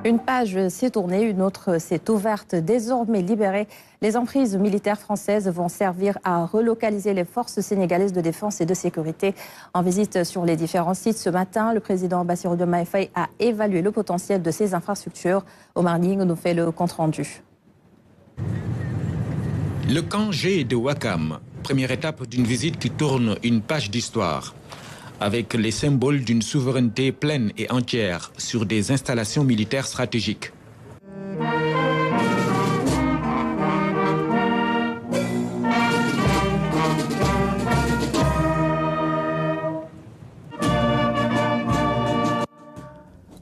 Une page s'est tournée, une autre s'est ouverte. Désormais libérées, les emprises militaires françaises vont servir à relocaliser les forces sénégalaises de défense et de sécurité. En visite sur les différents sites ce matin, le président Bassirou Diomaye Faye a évalué le potentiel de ces infrastructures. Omar Ning nous fait le compte-rendu. Le camp G de Ouakam, première étape d'une visite qui tourne une page d'histoire, avec les symboles d'une souveraineté pleine et entière sur des installations militaires stratégiques.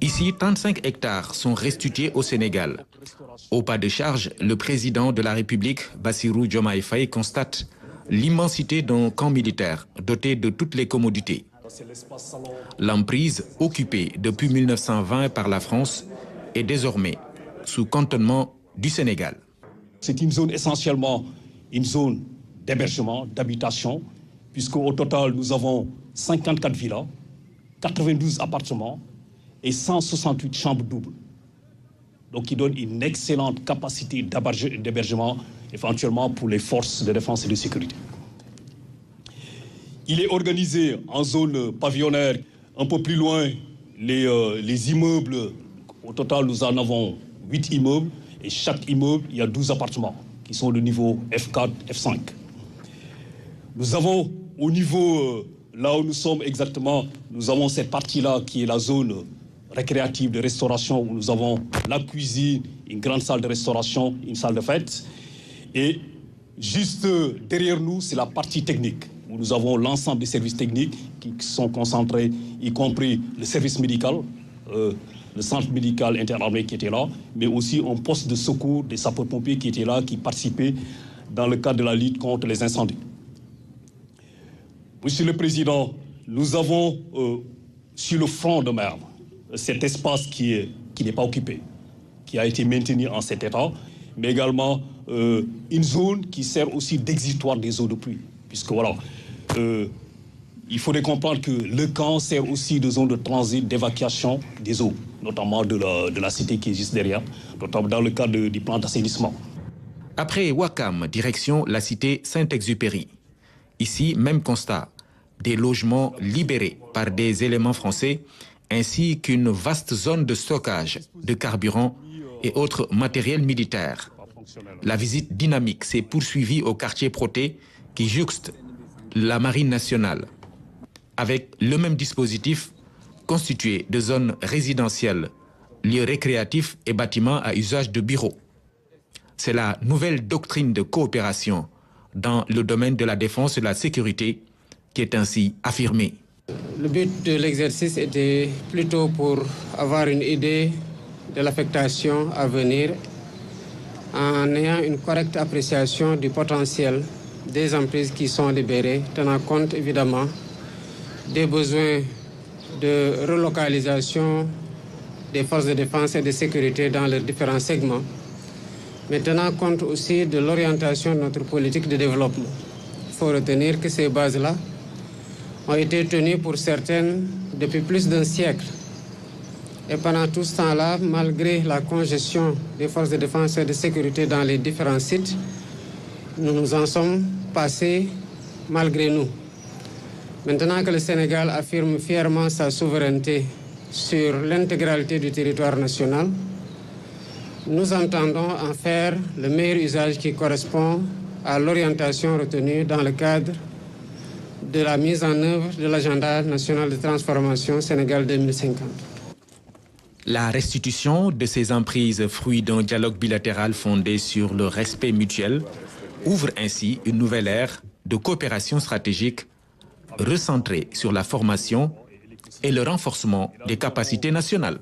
Ici, 35 hectares sont restitués au Sénégal. Au pas de charge, le président de la République, Bassirou Diomaye Faye, constate l'immensité d'un camp militaire doté de toutes les commodités. L'emprise, occupée depuis 1920 par la France, est désormais sous cantonnement du Sénégal. C'est une zone essentiellement une zone d'hébergement, d'habitation, puisqu'au total, nous avons 54 villas, 92 appartements et 168 chambres doubles. Donc, qui donne une excellente capacité d'hébergement, éventuellement pour les forces de défense et de sécurité. Il est organisé en zone pavillonnaire. Un peu plus loin, les immeubles, au total, nous en avons 8 immeubles. Et chaque immeuble, il y a 12 appartements qui sont de niveau F4, F5. Nous avons au niveau, là où nous sommes exactement, nous avons cette partie-là qui est la zone récréative de restauration où nous avons la cuisine, une grande salle de restauration, une salle de fête. Et juste derrière nous, c'est la partie technique où nous avons l'ensemble des services techniques qui sont concentrés, y compris le service médical, le centre médical interarmé qui était là, mais aussi un poste de secours des sapeurs-pompiers qui étaient là, qui participaient dans le cadre de la lutte contre les incendies. Monsieur le Président, nous avons sur le front de mer cet espace qui n'est pas occupé, qui a été maintenu en cet état, mais également une zone qui sert aussi d'exitoire des eaux de pluie. Puisque voilà, il faudrait comprendre que le camp sert aussi de zone de transit, d'évacuation des eaux, notamment de la cité qui existe derrière, notamment dans le cadre du plan d'assainissement. Après Ouakam, direction la cité Saint-Exupéry. Ici, même constat, des logements libérés par des éléments français, ainsi qu'une vaste zone de stockage de carburant et autres matériels militaires. La visite dynamique s'est poursuivie au quartier Proté qui jouxte la Marine nationale, avec le même dispositif constitué de zones résidentielles, lieux récréatifs et bâtiments à usage de bureaux. C'est la nouvelle doctrine de coopération dans le domaine de la défense et de la sécurité qui est ainsi affirmée. Le but de l'exercice était plutôt pour avoir une idée de l'affectation à venir en ayant une correcte appréciation du potentiel des emprises qui sont libérées, tenant compte évidemment des besoins de relocalisation des forces de défense et de sécurité dans leurs différents segments, mais tenant compte aussi de l'orientation de notre politique de développement. Il faut retenir que ces bases-là ont été tenues pour certaines depuis plus d'un siècle. Et pendant tout ce temps-là, malgré la congestion des forces de défense et de sécurité dans les différents sites, nous nous en sommes passés malgré nous. Maintenant que le Sénégal affirme fièrement sa souveraineté sur l'intégralité du territoire national, nous entendons en faire le meilleur usage qui correspond à l'orientation retenue dans le cadre de la mise en œuvre de l'agenda national de transformation Sénégal 2050. La restitution de ces emprises, fruit d'un dialogue bilatéral fondé sur le respect mutuel, ouvre ainsi une nouvelle ère de coopération stratégique recentrée sur la formation et le renforcement des capacités nationales.